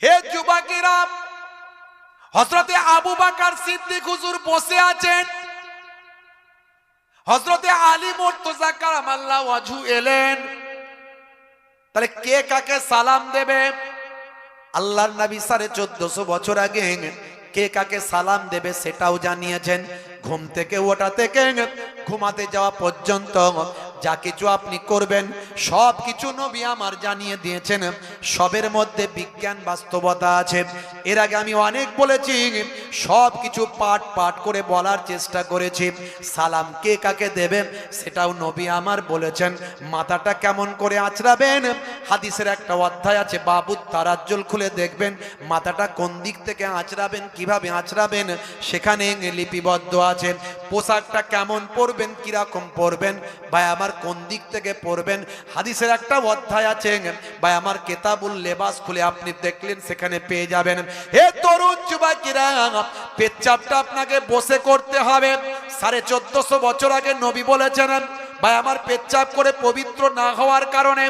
হে যুবকেরা, হযরতে আবু বকর সিদ্দিক হুজুর বসে আছেন, হযরতে আলী মুর্তজা কারামাল্লাহু ওয়াজহু এলেন। তাহলে কে কাকে সালাম দেবে? আল্লাহর নবী 1450 বছর আগে কে কাকে সালাম দেবে সেটাও জানিয়েছেন। ঘুম থেকে ওঠা থেকে ঘুমাতে যাওয়া পর্যন্ত যা কিছু আপনি করবেন সব কিছু নবী আমার জানিয়ে দিয়েছেন। সবের মধ্যে বিজ্ঞান বাস্তবতা আছে। এর আগে আমি অনেক বলেছি, সব কিছু পাঠ পাঠ করে বলার চেষ্টা করেছি। সালাম কে কাকে দেবেন সেটাও নবী আমার বলেছেন। মাথাটা কেমন করে আঁচড়াবেন, হাদিসের একটা অধ্যায় আছে, বাবুত তারাজ্জুল, খুলে দেখবেন মাথাটা কোন দিক থেকে আঁচড়াবেন, কিভাবে আঁচড়াবেন সেখানে লিপিবদ্ধ আছে। পোশাকটা কেমন পরবেন, কিরকম পরবেন ভাই আমার, কোন দিক থেকে পরবেন, হাদিসের একটা অধ্যায় আছে ভাই আমার, কিতাবুল লেবাস খুলে আপনি দেখলেন সেখানে পেয়ে যাবেন। হে তরুণ যুবকেরা, পেচ্ছাপটা আপনাকে বসে করতে হবে। 1450 বছর আগে নবী বলেছেন ভাই আমার, পেচ্ছাপ করে পবিত্র না হওয়ার কারণে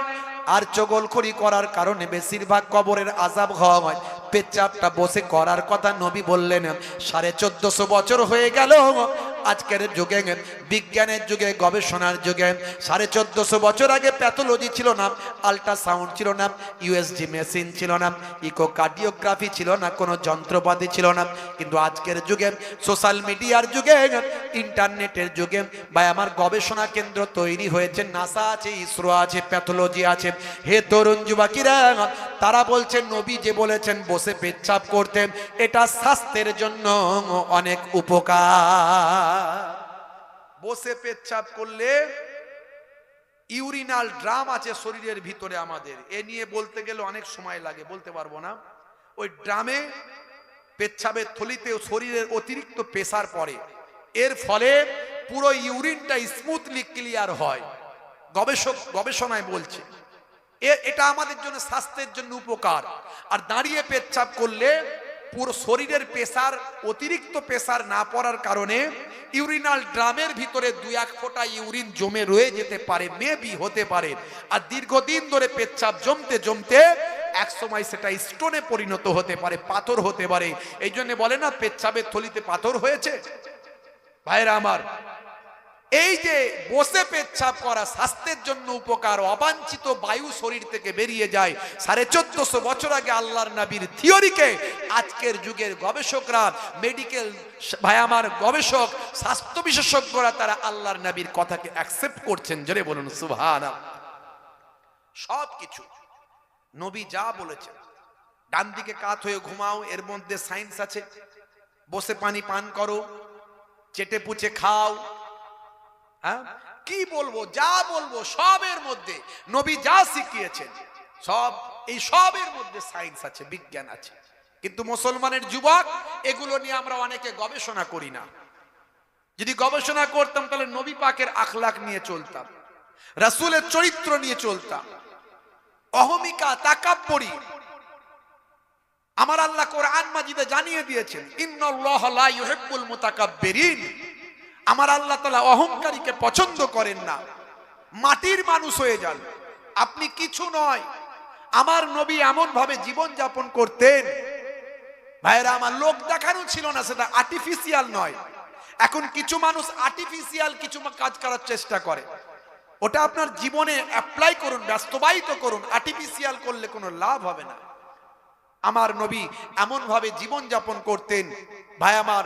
আর চগলখড়ি করার কারণে বেশিরভাগ কবরের আযাব হয়। পেচ্ছাপটা বসে করার কথা নবী বললেন। 1450 বছর হয়ে গেল আজকের যুগে, বিজ্ঞানের যুগে, গবেষণার যুগে। 1450 বছর আগে প্যাথোলজি ছিল না, আল্ট্রাসাউন্ড ছিল না, ইউএসজি মেশিন ছিল না, ইকোকার্ডিওগ্রাফি ছিল না, কোনো যন্ত্রপাতি ছিল না। কিন্তু আজকের যুগে, সোশ্যাল মিডিয়ার যুগে, ইন্টারনেটের যুগে ভাই আমার গবেষণা কেন্দ্র তৈরি হয়েছে, নাসা আছে, ইসরো আছে, প্যাথোলজি আছে। হে তরুণ যুবকেরা, তারা বলছেন নবী যে বলেছেন বসে পেচ্ছাপ করতে, এটা স্বাস্থ্যের জন্য অনেক উপকার। বসে পেচ্ছাপ করলে ইউরিনাল ড্রাম আছে শরীরের ভিতরে আমাদের, এ নিয়ে বলতে গেলে অনেক সময় লাগে, বলতে পারবো না। ওই ড্রামে পেচ্ছাবের থলিতে শরীরের অতিরিক্ত প্রেসার পড়ে, এর ফলে পুরো ইউরিনটা স্মুথলি ক্লিয়ার হয়। গবেষণায় বলছে এটা আমাদের জন্য স্বাস্থ্যের জন্য উপকার। আর দাঁড়িয়ে পেচ্ছাপ করলে পুরো শরীরের প্রেসার, অতিরিক্ত প্রেসার না পড়ার কারণে ইউরিনাল ড্রামের ভিতরে 2-1 ফোঁটা ইউরিন জমে রয়ে যেতে পারে, মেবি হতে পারে। আর দীর্ঘদিন ধরে পেচ্ছাপ জমতে জমতে এক সময় সেটা স্টোনে পরিণত হতে পারে, পাথর হতে পারে। এই জন্য বলে না পেচ্ছাবের থলিতে পাথর হয়েছে। ভাইরা আমার, এই যে বসে পেচ্ছাপ করা স্বাস্থ্যের জন্য উপকার, অবাঞ্ছিত বায়ু শরীর থেকে বেরিয়ে যায়। 1450 বছর আগে আল্লাহর নবীর থিওরিকে আজকের যুগের গবেষকরা, মেডিকেল ভাই আমার গবেষক, স্বাস্থ্য বিশেষজ্ঞরা তারা আল্লাহর নবীর কথাকে অ্যাকসেপ্ট করছেন। জোরে বলুন সুবহানাল্লাহ। সব কিছু নবী যা বলেছেন, ডান দিকে কাত হয়ে ঘুমাও, এর মধ্যে সায়েন্স আছে। বসে পানি পান করো, চেটে পুচে খাও, হ্যাঁ কি বলবো, যা বলবো সবের মধ্যে নবী যা শিখিয়েছেন, সব এই সবের মধ্যে সায়েন্স আছে, বিজ্ঞান আছে। কিন্তু মুসলমানের যুবক এগুলো নিয়ে আমরা অনেকে গবেষণা করি না। যদি গবেষণা করতাম তাহলে নবী পাকের আখলাক নিয়ে চলতাম, রাসূলের চরিত্র নিয়ে চলতাম। অহমিকা, তাকাব্বুরি আমার আল্লাহ কোরআন মাজিদে জানিয়ে দিয়েছেন, ইন্নাল্লাহা লা ইউহিব্বুল মুতাকাব্বিরিন। আমার আল্লাহ তাআলা অহংকারীকে পছন্দ করেন না। মাটির মানুষ হয়ে যান, আপনি কিছু নয়। আমার নবী এমন ভাবে জীবন যাপন করতেন ভাইরা আমার, লোক দেখানো ছিল না, সেটা আর্টিফিশিয়াল নয়। এখন কিছু মানুষ আর্টিফিশিয়াল কিছু কাজ করার চেষ্টা করে, ওটা আপনার জীবনে অ্যাপ্লাই করুন, বাস্তবায়িত করুন। আর্টিফিশিয়াল করলে কোনো লাভ হবে না। আমার নবী এমন ভাবে জীবন যাপন করতেন ভাই আমার,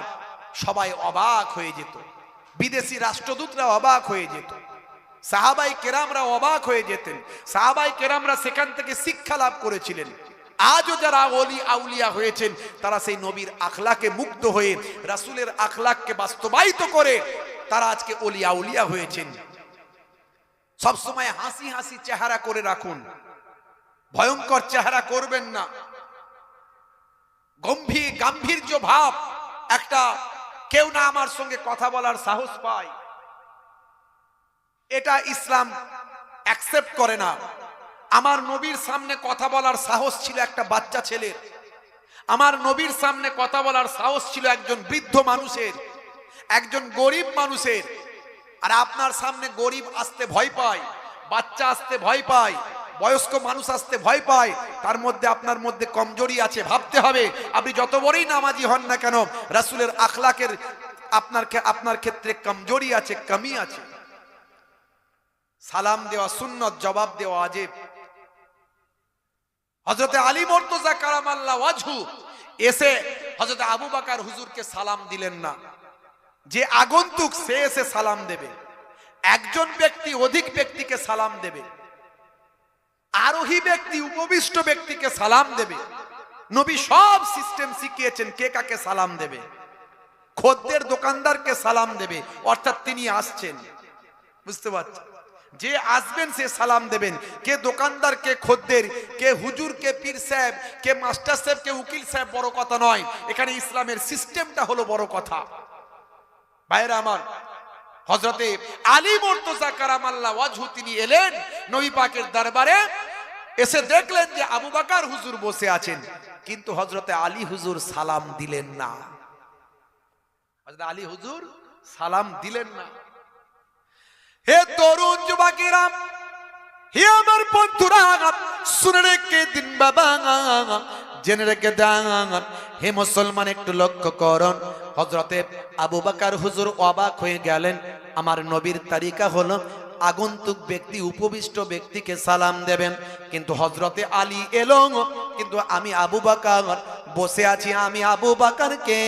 সবাই অবাক হয়ে যেত, বিদেশি রাষ্ট্রদূতরা অবাক হয়ে যেত, সাহাবাই কেরামরা অবাক হয়ে যেতেন। সাহাবাই কেরামরা সেখান থেকে শিক্ষা লাভ করেছিলেন। আজও যারা ওলি আউলিয়া হয়েছেন তারা সেই নবীর আখলাকে মুগ্ধ হয়ে, রাসূলের আখলাককে বাস্তবায়িত করে তারা আজকে ওলি আউলিয়া হয়েছেন। সবসময় হাসি হাসি চেহারা করে রাখুন, ভয়ঙ্কর চেহারা করবেন না। গাম্ভীর্য ভাব একটা, কেউ না আমার সঙ্গে কথা বলার সাহস পায়, এটা ইসলাম অ্যাকসেপ্ট করে না। আমার নবীর সামনে কথা বলার সাহস ছিল একটা বাচ্চা ছেলের, আমার নবীর সামনে কথা বলার সাহস ছিল একজন বৃদ্ধ মানুষের, একজন গরিব মানুষের। আর আপনার সামনে গরিব আসতে ভয় পায়, বাচ্চা আসতে ভয় পায়, বয়স্ক মানুষ আসতে ভয় পায়, তার মধ্যে আপনার মধ্যে কমজোরি আছে, ভাবতে হবে। আপনি যত বড়ই নামাজি হন না কেন, রাসূলের আখলাকের আপনার ক্ষেত্রে কমজোরি আছে, কমি আছে। সালাম দেওয়া সুন্নত, জবাব দেওয়া ওয়াজিব। হযরত আলী মুর্তজা কারামাল্লাহু ওয়াজহু এসে হযরত আবু বকর হুজুরকে সালাম দিলেন না। যে আগন্তুক সে এসে সালাম দেবে, একজন ব্যক্তি অধিক ব্যক্তিকে সালাম দেবে, আরোহী ব্যক্তি উপবিষ্ট ব্যক্তিকে সালাম দেবে। নবী সব সিস্টেম শিখিয়েছেন কে কাকে সালাম দেবে। খদ্দের দোকানদারকে সালাম দেবে, অর্থাৎ তিনি আসছেন, বুঝতে পারছেন? যে আসবেন সে সালাম দেবেন। কে দোকানদার, কে খদ্দের, কে হুজুর, কে পীর সাহেব, কে মাস্টার সাহেব, কে উকিল সাহেব বড় কথা নয়। এখানে ইসলামের সিস্টেমটা হলো বড় কথা। ভাইরা আমার, হযরতে আলী মুর্তজা কারামাল্লাহু ওয়াজহু তিনি এলেন নবী পাকের দরবারে। এসে দেখলেন যে আবু বকর হুজুর বসে আছেন, কিন্তু হযরতে আলী হুজুর সালাম দিলেন না। হযরত আলী হুজুর সালাম দিলেন না। হে তরুণ যুবকেরা, হে আমার বন্ধুরা, শুনে রেখে দিন বাবা, জেনে রেখে দেন। হে মুসলমান, একটু লক্ষ্য করুন। হযরতে আবু বকর হুজুর অবাক হয়ে গেলেন। আমার নবীর তরিকা হলো আগন্তুক ব্যক্তি উপবিষ্ট ব্যক্তিকে সালাম দেবেন, কিন্তু হযরতে আলী এলো, কিন্তু আমি আবু বকর বসে আছি, আমি আবু বকরকে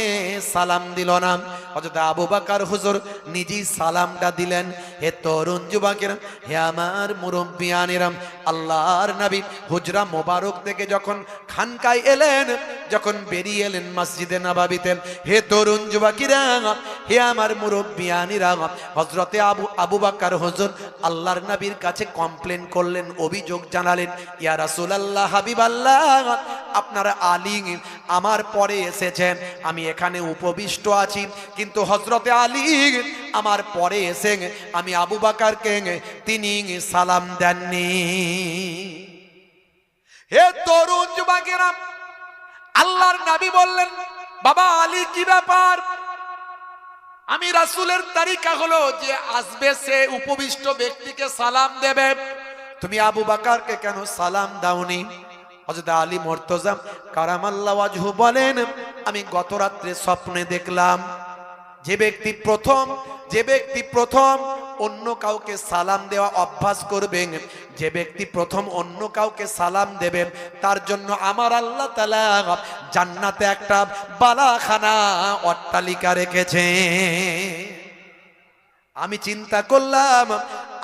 সালাম দিল না। হযরত আবু বকর হুজুর নিজেই সালামটা দিলেন। হে তরুণ যুবকেরা, হে আমার মুরব্বিয়ানেরা, আল্লাহর নবী হুজরা মোবারক থেকে যখন খানকায় এলেন, যখন বেরিয়ে এলেন মসজিদে নববীতে, হে তরুণ যুবকেরা, হে আমার মুরব্বিয়ানেরা, হযরতে আবু বকর হুজুর আল্লাহর নবীর কাছে কমপ্লেন করলেন, অভিযোগ জানালেন, ইয়া রাসূলুল্লাহ, হাবিবাল্লাহ, আপনারা আলী আমার পরে এসেছেন, আমি এখানে উপবিষ্ট আছি, কিন্তু হযরতে আলী আমার পরে এসে আমি আবু বকরকে তিনি সালাম দেননি। হে তরুণ যুবকেরা, আল্লাহর নবী বললেন, বাবা আলী কি ব্যাপার? আমি রাসূলের তরিকা হলো যে আসবে সে উপবিষ্ট ব্যক্তিকে সালাম দেবে, তুমি আবু বকরকে কেন সালাম দাওনি? হযরত আলী মুর্তজা কারামাল্লাহু ওয়াজহু বলেন, আমি গত রাত্রে স্বপ্নে দেখলাম যে ব্যক্তি প্রথম অন্য কাউকে সালাম দেওয়া অভ্যাস করবেন, যে ব্যক্তি প্রথম অন্য কাউকে সালাম দেবেন, তার জন্য আমার আল্লাহ তাআলা জান্নাতে একটা বালাখানা অট্টালিকা রেখেছে। আমি চিন্তা করলাম,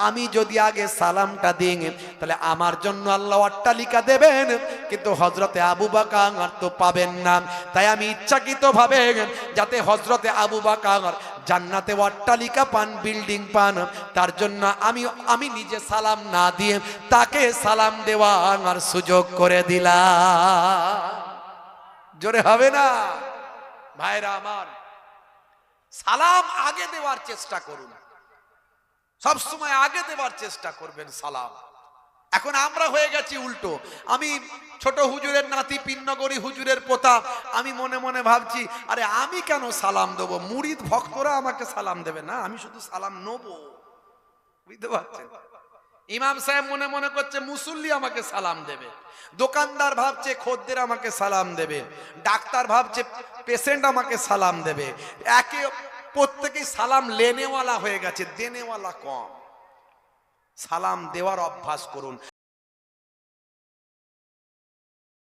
আমি যদি আগে সালামটা দিই তাহলে আমার জন্য আল্লাহ অট্টালিকা দেবেন, কিন্তু হযরতে আবু বকর তো পাবেন না। তাই আমি ইচ্ছাকৃতভাবে যাতে হযরতে আবু বকর জান্নাতে অট্টালিকা পান, বিল্ডিং পান, তার জন্য আমি নিজে সালাম না দিয়ে তাকে সালাম দেওয়ার সুযোগ করে দিলাম। জোরে হবে না ভাইরা আমার? সালাম আগে দেওয়ার চেষ্টা করুন, সব সময় আগে দেওয়ার চেষ্টা করবেন সালাম। এখন আমরা হয়ে গেছি উল্টো। আমি ছোট হুজুরের নাতি, পিন্নগরী হুজুরের পোতা, আমি মনে মনে ভাবছি, আরে আমি কেন সালাম দেবো? মুরিদ ভক্তরা আমাকে সালাম দেবে না, আমি শুধু সালাম নেবো। বুঝতে পারছেন? ইমাম সাহেব মনে মনে করছে মুসল্লি আমাকে সালাম দেবে, দোকানদার ভাবছে খদ্দের আমাকে সালাম দেবে, ডাক্তার ভাবছে পেশেন্ট আমাকে সালাম দেবে। প্রত্যেকেই সালাম লেনেওয়ালা হয়ে গেছে, দেনেওয়ালা কম। সালাম দেওয়ার অভ্যাস করুন।